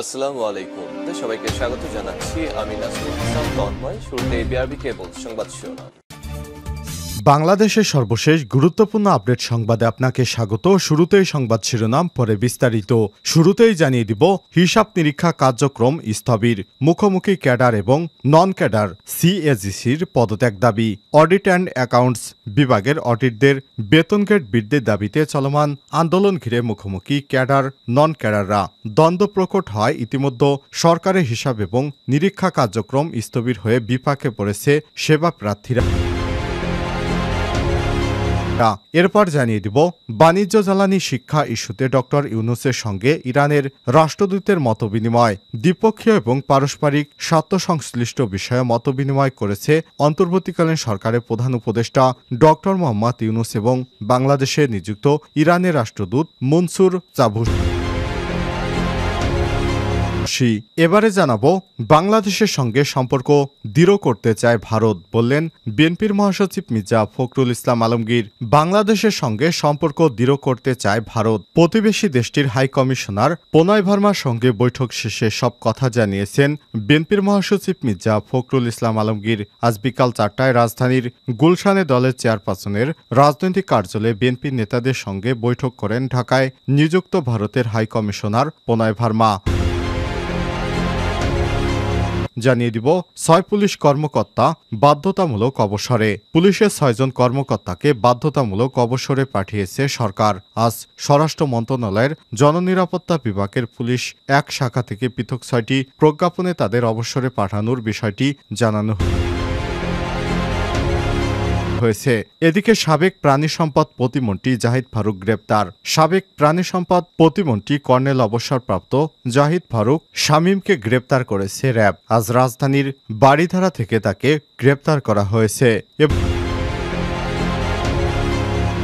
আসসালামু আলাইকুম। সবাইকে স্বাগত জানাচ্ছি। আমি নাসরুল ইসলাম তন্ময়। শুরুতে বিআরবি কেবল সংবাদ শিরোনাম। বাংলাদেশের সর্বশেষ গুরুত্বপূর্ণ আপডেট সংবাদে আপনাকে স্বাগত। শুরুতেই সংবাদ শিরোনাম, পরে বিস্তারিত। শুরুতেই জানিয়ে দিব, হিসাব নিরীক্ষা কার্যক্রম স্থবির, মুখোমুখি ক্যাডার এবং নন ক্যাডার সিএজিসির পদত্যাগ দাবি। অডিট অ্যান্ড অ্যাকাউন্টস বিভাগের অডিটদের বেতন গ্রেড বৃদ্ধির দাবিতে চলমান আন্দোলন ঘিরে মুখোমুখি ক্যাডার নন ক্যাডাররা। দ্বন্দ্ব প্রকট হয় ইতিমধ্যে সরকারের হিসাব এবং নিরীক্ষা কার্যক্রম স্থবির হয়ে বিপাকে পড়েছে সেবা প্রার্থীরা। এরপর জানিয়ে দিব, বাণিজ্য জ্বালানি শিক্ষা ইস্যুতে ডক্টর ইউনূসের সঙ্গে ইরানের রাষ্ট্রদূতের মতবিনিময়। দ্বিপক্ষীয় এবং পারস্পরিক স্বার্থ সংশ্লিষ্ট বিষয়ে মতবিনিময় করেছে অন্তর্বর্তীকালীন সরকারের প্রধান উপদেষ্টা ডক্টর মোহাম্মদ ইউনূস এবং বাংলাদেশে নিযুক্ত ইরানের রাষ্ট্রদূত মনসুর চাভুসি। এবারে জানাবো, বাংলাদেশের সঙ্গে সম্পর্ক দৃঢ় করতে চায় ভারত, বললেন বিএনপির মহাসচিব মির্জা ফখরুল ইসলাম আলমগীর। বাংলাদেশের সঙ্গে সম্পর্ক দৃঢ় করতে চায় ভারত। প্রতিবেশী দেশটির হাই কমিশনার প্রণয় ভার্মার সঙ্গে বৈঠক শেষে সব কথা জানিয়েছেন বিএনপির মহাসচিব মির্জা ফখরুল ইসলাম আলমগীর। আজ বিকাল 4টায় রাজধানীর গুলশানে দলের চেয়ারপারসনের রাজনৈতিক কার্যালয়ে বিএনপির নেতাদের সঙ্গে বৈঠক করেন ঢাকায় নিযুক্ত ভারতের হাই কমিশনার প্রণয় ভার্মা। জানিয়ে দিব, 6 পুলিশ কর্মকর্তা বাধ্যতামূলক অবসরে। পুলিশের 6 জন কর্মকর্তাকে বাধ্যতামূলক অবসরে পাঠিয়েছে সরকার। আজ স্বরাষ্ট্র মন্ত্রণালয়ের জননিরাপত্তা বিভাগের পুলিশ এক শাখা থেকে পৃথক 6টি প্রজ্ঞাপনে তাদের অবসরে পাঠানোর বিষয়টি জানানো হয়েছে। এদিকে সাবেক প্রাণী সম্পদ প্রতিমন্ত্রী জাহিদ ফারুক গ্রেপ্তার। সাবেক প্রাণী সম্পদ প্রতিমন্ত্রী কর্নেল অবসরপ্রাপ্ত জাহিদ ফারুক শামীমকে গ্রেপ্তার করেছে র্যাব। আজ রাজধানীর বাড়িধারা থেকে তাকে গ্রেপ্তার করা হয়েছে।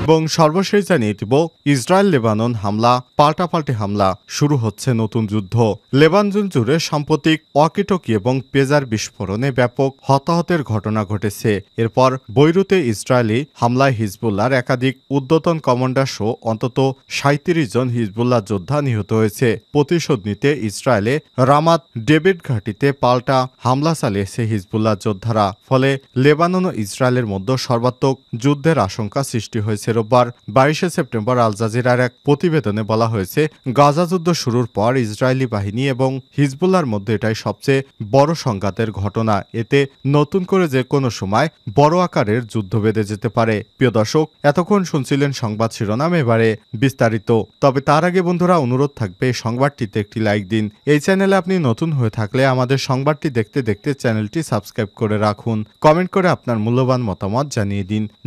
এবং সর্বশেষ জানিয়ে দিব, ইসরায়েল লেবানন হামলা, পাল্টাপাল্টি হামলা, শুরু হচ্ছে নতুন যুদ্ধ। লেবানন জুড়ে সাম্প্রতিক ওয়াকিটকি এবং পেজার বিস্ফোরণে ব্যাপক হতাহতের ঘটনা ঘটেছে। এরপর বৈরুতে ইসরায়েলি হামলায় হিজবুল্লাহর একাধিক ঊর্ধ্বতন কমান্ডার সহ অন্তত 37 জন হিজবুল্লাহ যোদ্ধা নিহত হয়েছে। প্রতিশোধ নিতে ইসরায়েলে রামাত ডেভিড ঘাঁটিতে পাল্টা হামলা চালিয়েছে হিজবুল্লাহ যোদ্ধারা। ফলে লেবানন ও ইসরায়েলের মধ্যে সর্বাত্মক যুদ্ধের আশঙ্কা সৃষ্টি হয়েছে। রোববার 22শে সেপ্টেম্বর আল জাজিরার এক প্রতিবেদনে বলা হয়েছে, গাজা যুদ্ধ শুরুর পর ইসরায়েলি বাহিনী এবং হিজবুল্লাহর মধ্যে এটাই সবচেয়ে বড় সংঘাতের ঘটনা। এতে নতুন করে যে কোনো সময় বড় আকারের যুদ্ধ বেঁধে যেতে পারে। প্রিয় দর্শক, এতক্ষণ শুনছিলেন সংবাদ শিরোনাম, এবারে বিস্তারিত। তবে তার আগে বন্ধুরা, অনুরোধ থাকবে সংবাদটিতে একটি লাইক দিন। এই চ্যানেলে আপনি নতুন হয়ে থাকলে আমাদের সংবাদটি দেখতে দেখতে চ্যানেলটি সাবস্ক্রাইব করে রাখুন। কমেন্ট করে আপনার মূল্যবান মতামত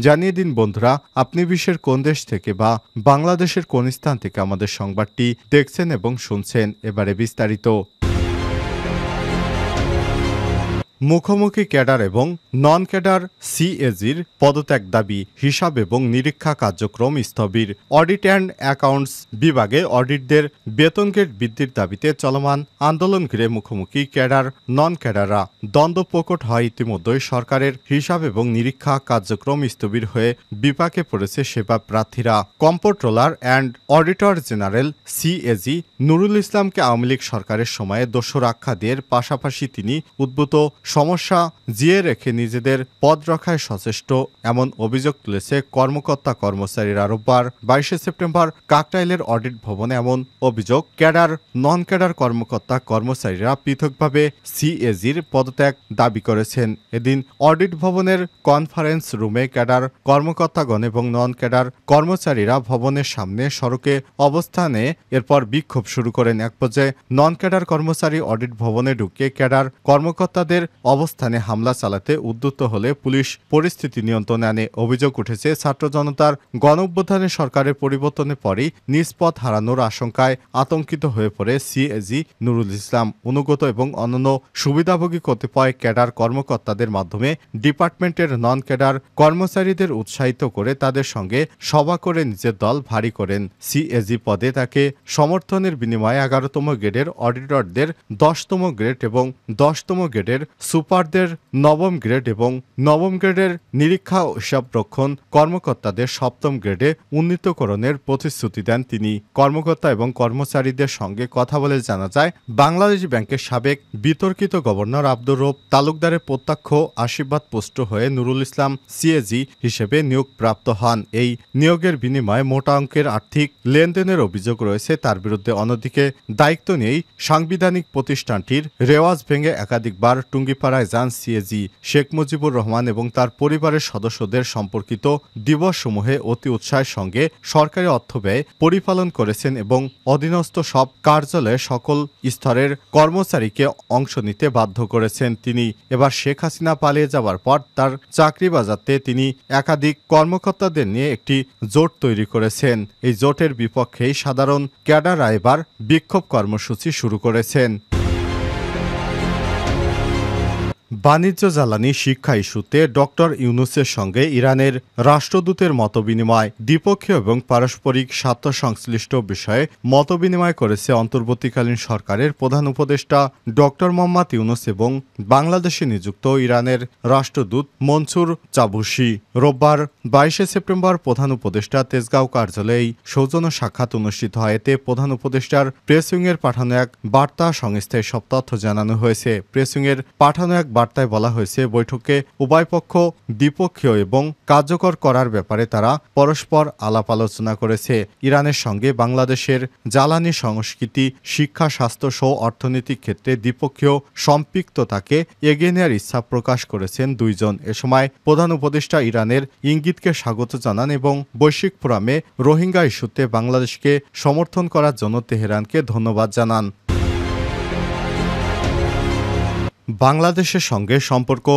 জানিয়ে দিন বন্ধুরা, আপনি বিশ্বের কোন দেশ থেকে বা বাংলাদেশের কোন স্থান থেকে আমাদের সংবাদটি দেখছেন এবং শুনছেন। এবারে বিস্তারিত। মুখোমুখি ক্যাডার এবং নন ক্যাডার সিএজির পদত্যাগ দাবি, হিসাব এবং নিরীক্ষা কার্যক্রম স্থবির। অডিট অ্যান্ড অ্যাকাউন্টস বিভাগে অডিটদের বেতন গ্রেড বৃদ্ধির দাবিতে চলমান আন্দোলন ঘিরে মুখোমুখি ক্যাডার নন ক্যাডাররা। দ্বন্দ্ব প্রকট হয় ইতিমধ্যেই সরকারের হিসাব এবং নিরীক্ষা কার্যক্রম স্থবির হয়ে বিপাকে পড়েছে সেবা প্রার্থীরা। Comptroller and auditor general CAG Nurul ইসলামকে আওয়ামী লীগ সরকারের সময়ে দোসর আখ্যা দিয়ে পাশাপাশি তিনি উদ্ভূত সমস্যা জিয়ে রেখে নিজেদের পদ রক্ষায় সচেষ্ট, এমন অভিযোগ তুলেছে কর্মকর্তা কর্মচারীরা। রোববার 22শে সেপ্টেম্বর কাকরাইলের অডিট ভবনে এমন অভিযোগ। ক্যাডার নন ক্যাডার কর্মকর্তা কর্মচারীরা পৃথকভাবে সিএজির পদত্যাগ দাবি করেছেন। এদিন অডিট ভবনের কনফারেন্স রুমে ক্যাডার কর্মকর্তাগণ এবং নন ক্যাডার কর্মচারীরা ভবনের সামনে সড়কে অবস্থানে এরপর বিক্ষোভ শুরু করেন। এক পর্যায়ে নন ক্যাডার কর্মচারী অডিট ভবনে ঢুকে ক্যাডার কর্মকর্তাদের অবস্থানে হামলা চালাতে উদ্যত হলে পুলিশ পরিস্থিতি নিয়ন্ত্রণে আনে। অভিযোগ উঠেছে, ছাত্র জনতার গণঅভ্যুত্থানে সরকারের পরিবর্তনের পরই নিষ্পদ হারানোর আশঙ্কায় আতঙ্কিত হয়ে পড়ে সিএজি নুরুল ইসলাম। অনুগত এবং অন্যান্য সুবিধাভোগী কতিপয় ক্যাডার কর্মকর্তাদের মাধ্যমে ডিপার্টমেন্টের নন ক্যাডার কর্মচারীদের উৎসাহিত করে তাদের সঙ্গে সভা করে নিজের দল ভারী করেন। সিএজি পদে তাকে সমর্থনের বিনিময়ে 11তম গ্রেডের অডিটরদের 10তম গ্রেড এবং 10তম গ্রেডের সুপারদের নবম গ্রেড এবং নবম গ্রেডের নিরীক্ষা ও হিসাবরক্ষণ কর্মকর্তাদের সপ্তম গ্রেডে উন্নীতকরণের প্রতিশ্রুতি দেন তিনি। কর্মকর্তা এবং কর্মচারীদের সঙ্গে কথা বলে জানা যায়, বাংলাদেশ ব্যাংকের সাবেক বিতর্কিত গভর্নর আব্দুর রব তালুকদারের প্রত্যক্ষ আশীর্বাদপুষ্ট হয়ে নুরুল ইসলাম সিএজি হিসেবে নিয়োগপ্রাপ্ত হন। এই নিয়োগের বিনিময়ে মোটা অঙ্কের আর্থিক লেনদেনের অভিযোগ রয়েছে তার বিরুদ্ধে। অন্যদিকে দায়িত্ব নিয়েই সাংবিধানিক প্রতিষ্ঠানটির রেওয়াজ ভেঙে একাধিকবার টুঙ্গিপাড়ায় যান সিএজি শেখ মুজিবুর রহমান এবং তার পরিবারের সদস্যদের সম্পর্কিত দিবসসমূহে অতি উৎসাহের সঙ্গে সরকারি অর্থ ব্যয় পরিপালন করেছেন এবং অধীনস্থ সব কার্যালয়ে সকল স্তরের কর্মচারীকে অংশ নিতে বাধ্য করেছেন তিনি। এবার শেখ হাসিনা পালিয়ে যাওয়ার পর তার চাকরি বাজাতে তিনি একাধিক কর্মকর্তাদের নিয়ে একটি জোট তৈরি করেছেন। এই জোটের বিপক্ষেই সাধারণ ক্যাডাররা এবার বিক্ষোভ কর্মসূচি শুরু করেছেন। বাণিজ্য জ্বালানি শিক্ষা ইস্যুতে ডক্টর ইউনূসের সঙ্গে ইরানের রাষ্ট্রদূতের মতবিনিময়। দ্বিপক্ষীয় এবং পারস্পরিক স্বার্থ সংশ্লিষ্ট বিষয়ে মতবিনিময় করেছে অন্তর্বর্তীকালীন সরকারের প্রধান উপদেষ্টা ডক্টর মোহাম্মদ ইউনূস এবং বাংলাদেশে নিযুক্ত ইরানের রাষ্ট্রদূত মনসুর চাবুসি। রোববার 22 সেপ্টেম্বর প্রধান উপদেষ্টা তেজগাঁও কার্যালয়ে এই সৌজন্য সাক্ষাৎ অনুষ্ঠিত হয়। এতে প্রধান উপদেষ্টার প্রেসউইংয়ের পাঠানো এক বার্তা সংস্থায় সব তথ্য জানানো হয়েছে। প্রেসউইংয়ের পাঠানো এক বার্তায় বলা হয়েছে, বৈঠকে উভয় পক্ষ দ্বিপক্ষীয় এবং কার্যকর করার ব্যাপারে তারা পরস্পর আলাপ আলোচনা করেছে। ইরানের সঙ্গে বাংলাদেশের জ্বালানি, সংস্কৃতি, শিক্ষা, স্বাস্থ্য সহ অর্থনৈতিক ক্ষেত্রে দ্বিপক্ষীয় সম্পৃক্ততাকে এগিয়ে নেওয়ার ইচ্ছা প্রকাশ করেছেন দুইজন। এ সময় প্রধান উপদেষ্টা ইরানের ইঙ্গিতকে স্বাগত জানান এবং বৈশ্বিক ফোরামে রোহিঙ্গা ইস্যুতে বাংলাদেশকে সমর্থন করার জন্য তেহরানকে ধন্যবাদ জানান। বাংলাদেশের সঙ্গে সম্পর্ক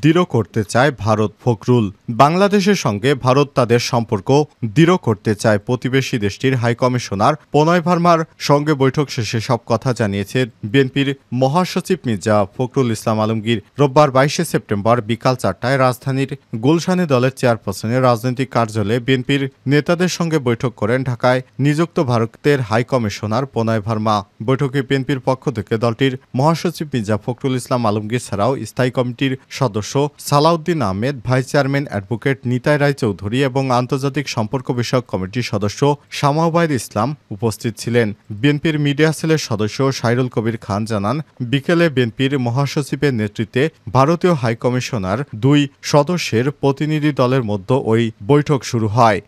দৃঢ় করতে চায় ভারত। ফখরুল। বাংলাদেশের সঙ্গে ভারত তাদের সম্পর্ক দৃঢ় করতে চায়। প্রতিবেশী দেশটির হাইকমিশনার প্রণয় ভার্মার সঙ্গে বৈঠক শেষে সব কথা জানিয়েছেন বিএনপির মহাসচিব মির্জা ফখরুল ইসলাম আলমগীর। রোববার 22 সেপ্টেম্বর বিকাল 4টায় রাজধানীর গুলশানে দলের চেয়ারপারসনের রাজনৈতিক কার্যালয়ে বিএনপির নেতাদের সঙ্গে বৈঠক করেন ঢাকায় নিযুক্ত ভারতের হাইকমিশনার প্রণয় ভার্মা। বৈঠকে বিএনপির পক্ষ থেকে দলটির মহাসচিব মির্জা ফখরুল ইসলাম আলমগীর ছাড়াও স্থায়ী কমিটির সদস্য Salauddin Ahmed, vice chairman advocate Nitai Roy Chowdhury এবং আন্তর্জাতিক সম্পর্ক বিষয়ক কমিটির সদস্য শামা ওবায়দ ইসলাম উপস্থিত ছিলেন। বিএনপির মিডিয়া সেলের সদস্য সাইরুল কবির খান জানান, বিকেলে বিএনপির মহাসচিবের নেতৃত্বে ভারতীয় হাইকমিশনার 2 সদস্যের প্রতিনিধি দলের মধ্যে ওই বৈঠক শুরু হয়।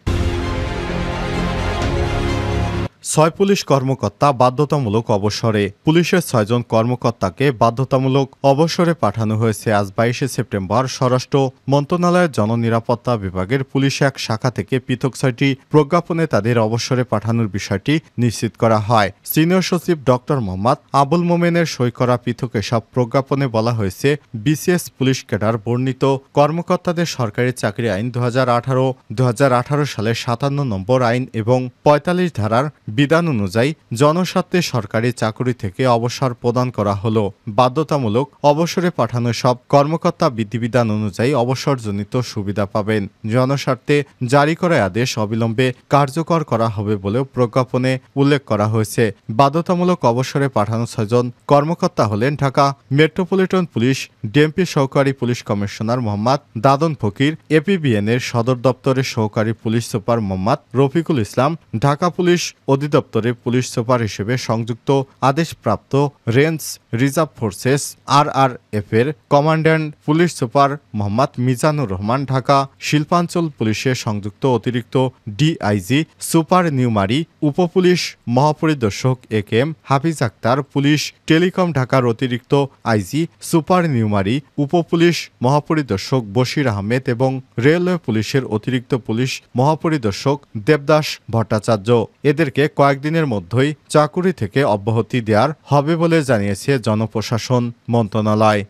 6 পুলিশ কর্মকর্তা বাধ্যতামূলক অবসরে। পুলিশের 6 জন কর্মকর্তাকে বাধ্যতামূলক অবসরে পাঠানো হয়েছে। আজ 22 সেপ্টেম্বর স্বরাষ্ট্র মন্ত্রণালয়ের জননিরাপত্তা বিভাগের পুলিশ এক শাখা থেকে পৃথক 6টি প্রজ্ঞাপনে তাদের অবসরে পাঠানোর বিষয়টি নিশ্চিত করা হয়। সিনিয়র সচিব ডক্টর মোহাম্মদ আবুল মোমেনের সই করা পৃথক এসব প্রজ্ঞাপনে বলা হয়েছে, বিসিএস পুলিশ ক্যাডার বর্ণিত কর্মকর্তাদের সরকারি চাকরি আইন 2018 সালের 57 নম্বর আইন এবং 45 ধারার বিধান অনুযায়ী জনস্বার্থে সরকারি চাকরি থেকে অবসর প্রদান করা হলো। বাধ্যতামূলক অবসরে পাঠানো সব কর্মকর্তা বিধিবিধান অনুযায়ী অবসরজনিত সুবিধা পাবেন। জনস্বার্থে জারি করা আদেশ অবিলম্বে কার্যকর করা হবে বলেও প্রজ্ঞাপনে উল্লেখ করা হয়েছে। বাধ্যতামূলক অবসরে পাঠানো 6 জন কর্মকর্তা হলেন ঢাকা মেট্রোপলিটন পুলিশ ডিএমপি সহকারী police commissioner Mohammad Dadon Fakir, APBN এর সদর দপ্তরের সহকারী police super Mohammad Rafiqul Islam, Dhaka police অধিদপ্তরে পুলিশ সুপার হিসেবে সংযুক্ত আদেশপ্রাপ্ত রেঞ্জ রিজার্ভ ফোর্সেস RRF এর commandant police super Mohammad Mizanur Rahman, Dhaka শিল্পাঞ্চল পুলিশের সংযুক্ত অতিরিক্ত ডিআইজি সুপার নিউমারি, উপপুলিশ মহাপরিদর্শক AKM Hafiz Akhtar, police telecom ঢাকার অতিরিক্ত আইজি সুপার নিউমারি, উপপুলিশ মহাপরিদর্শক বশির আহমেদ এবং রেলওয়ে পুলিশের অতিরিক্ত পুলিশ মহাপরিদর্শক দেবদাস ভট্টাচার্য। এদেরকে কয়েকদিনের মধ্যেই চাকুরি থেকে অব্যাহতি দেওয়ার হবে বলে জানিয়েছে জনপ্রশাসন মন্ত্রণালয়।